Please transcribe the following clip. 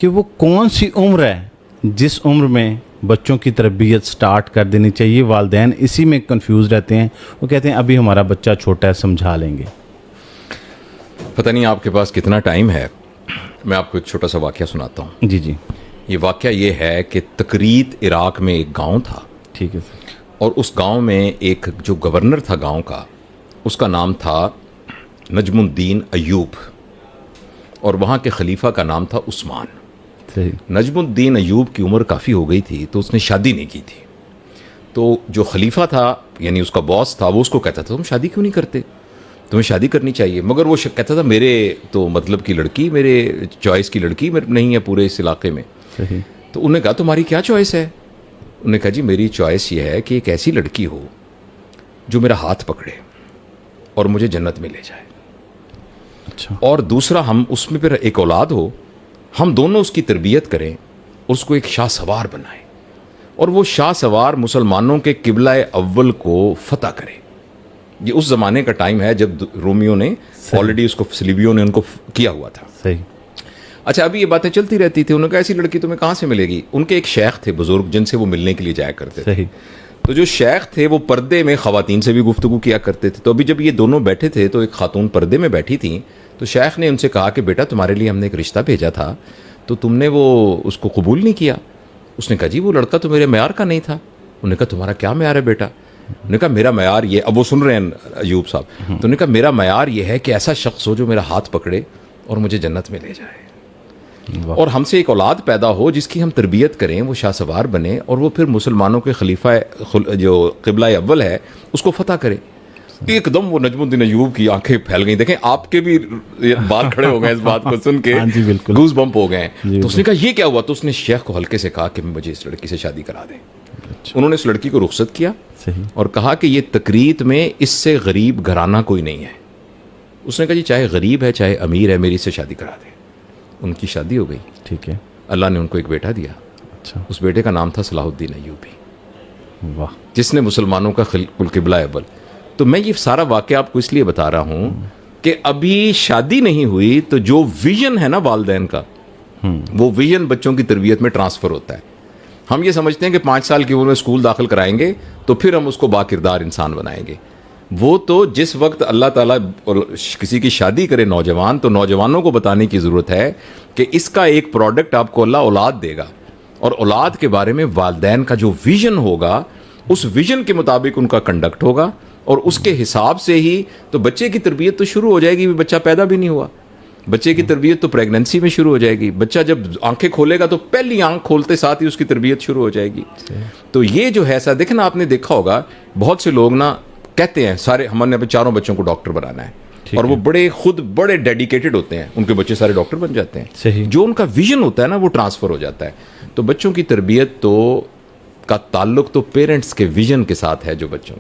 کہ وہ کون سی عمر ہے جس عمر میں بچوں کی تربیت سٹارٹ کر دینی چاہیے. والدین اسی میں کنفیوز رہتے ہیں. وہ کہتے ہیں ابھی ہمارا بچہ چھوٹا ہے, سمجھا لیں گے. پتہ نہیں آپ کے پاس کتنا ٹائم ہے. میں آپ کو ایک چھوٹا سا واقعہ سناتا ہوں. جی. یہ واقعہ یہ ہے کہ تکریت عراق میں ایک گاؤں تھا. ٹھیک ہے سر. اور اس گاؤں میں ایک جو گورنر تھا گاؤں کا, اس کا نام تھا نجم الدین ایوب, اور وہاں کے خلیفہ کا نام تھا عثمان. صحیح. نجم الدین ایوب کی عمر کافی ہو گئی تھی, تو اس نے شادی نہیں کی تھی. تو جو خلیفہ تھا, یعنی اس کا باس تھا, وہ اس کو کہتا تھا تم شادی کیوں نہیں کرتے, تمہیں شادی کرنی چاہیے. مگر وہ کہتا تھا میرے تو مطلب کی لڑکی, میرے چوائس کی لڑکی نہیں ہے پورے اس علاقے میں. صحیح. تو انہوں نے کہا تمہاری کیا چوائس ہے؟ انہوں نے کہا جی میری چوائس یہ ہے کہ ایک ایسی لڑکی ہو جو میرا ہاتھ پکڑے اور مجھے جنت میں لے جائے. اچھا. اور دوسرا ہم اس میں پھر ایک اولاد ہو, ہم دونوں اس کی تربیت کریں, اس کو ایک شاہ سوار بنائیں, اور وہ شاہ سوار مسلمانوں کے قبلہ اول کو فتح کرے. یہ اس زمانے کا ٹائم ہے جب رومیوں نے آلریڈی اس کو صلیبیوں نے ان کو کیا ہوا تھا. صحیح. اچھا, ابھی یہ باتیں چلتی رہتی تھی. انہوں نے کہا ایسی لڑکی تمہیں کہاں سے ملے گی؟ ان کے ایک شیخ تھے بزرگ, جن سے وہ ملنے کے لیے جایا کرتے تھے. صحیح. تو جو شیخ تھے وہ پردے میں خواتین سے بھی گفتگو کیا کرتے تھے. تو ابھی جب یہ دونوں بیٹھے تھے تو ایک خاتون پردے میں بیٹھی تھیں. تو شیخ نے ان سے کہا کہ بیٹا تمہارے لیے ہم نے ایک رشتہ بھیجا تھا, تو تم نے وہ اس کو قبول نہیں کیا. اس نے کہا جی وہ لڑکا تو میرے معیار کا نہیں تھا. انہوں نے کہا تمہارا کیا معیار ہے بیٹا؟ انہوں نے کہا میرا معیار یہ, اب وہ سن رہے ہیں ایوب صاحب, تو انہوں نے کہا میرا معیار یہ ہے کہ ایسا شخص ہو جو میرا ہاتھ پکڑے اور مجھے جنت میں لے جائے, اور ہم سے ایک اولاد پیدا ہو جس کی ہم تربیت کریں, وہ شاہ سوار بنے, اور وہ پھر مسلمانوں کے خلیفہ جو قبلہ اول ہے اس کو فتح کرے. ایک دم وہ نجم الدین ایوب کی آنکھیں پھیل گئیں. دیکھیں آپ کے بھی بال کھڑے ہو گئے اس بات کو سن کے. جی بالکل. گوز بمپ ہو گئے. تو اس نے کہا یہ کیا ہوا؟ تو اس نے شیخ کو ہلکے سے کہا کہ مجھے اس لڑکی سے شادی کرا دیں. انہوں نے اس لڑکی کو رخصت کیا. صحیح. اور کہا کہ یہ تکریت میں اس سے غریب گھرانہ کوئی نہیں ہے. اس نے کہا جی چاہے غریب ہے چاہے امیر ہے, میری اس سے شادی کرا دیں. ان کی شادی ہو گئی. ٹھیک ہے. اللہ نے ان کو ایک بیٹا دیا. اچھا. اس بیٹے کا نام تھا صلاح الدین ایوبی, واہ, جس نے مسلمانوں کا قبلہ اول. تو میں یہ سارا واقعہ آپ کو اس لیے بتا رہا ہوں کہ ابھی شادی نہیں ہوئی تو جو ویژن ہے نا والدین کا, وہ ویژن بچوں کی تربیت میں ٹرانسفر ہوتا ہے. ہم یہ سمجھتے ہیں کہ 5 سال کی عمر میں اسکول داخل کرائیں گے تو پھر ہم اس کو باکردار انسان بنائیں گے. وہ تو جس وقت اللہ تعالیٰ کسی کی شادی کرے نوجوان, تو نوجوانوں کو بتانے کی ضرورت ہے کہ اس کا ایک پروڈکٹ آپ کو اللہ اولاد دے گا, اور اولاد کے بارے میں والدین کا جو ویژن ہوگا اس ویژن کے مطابق ان کا کنڈکٹ ہوگا, اور اس کے حساب سے ہی تو بچے کی تربیت تو شروع ہو جائے گی. بچہ پیدا بھی نہیں ہوا, بچے کی تربیت تو پریگننسی میں شروع ہو جائے گی. بچہ جب آنکھیں کھولے گا تو پہلی آنکھ کھولتے ساتھ ہی اس کی تربیت شروع ہو جائے گی. تو یہ جو ہے دیکھیں نا, آپ نے دیکھا ہوگا بہت سے لوگ نا کہتے ہیں سارے ہم نے اپنے 4 بچوں کو ڈاکٹر بنانا ہے, اور وہ بڑے ڈیڈیکیٹڈ ہوتے ہیں, ان کے بچے سارے ڈاکٹر بن جاتے ہیں. صحیح. جو ان کا ویژن ہوتا ہے نا وہ ٹرانسفر ہو جاتا ہے. تو بچوں کی تربیت تو کا تعلق تو پیرنٹس کے ویژن کے ساتھ ہے جو بچوں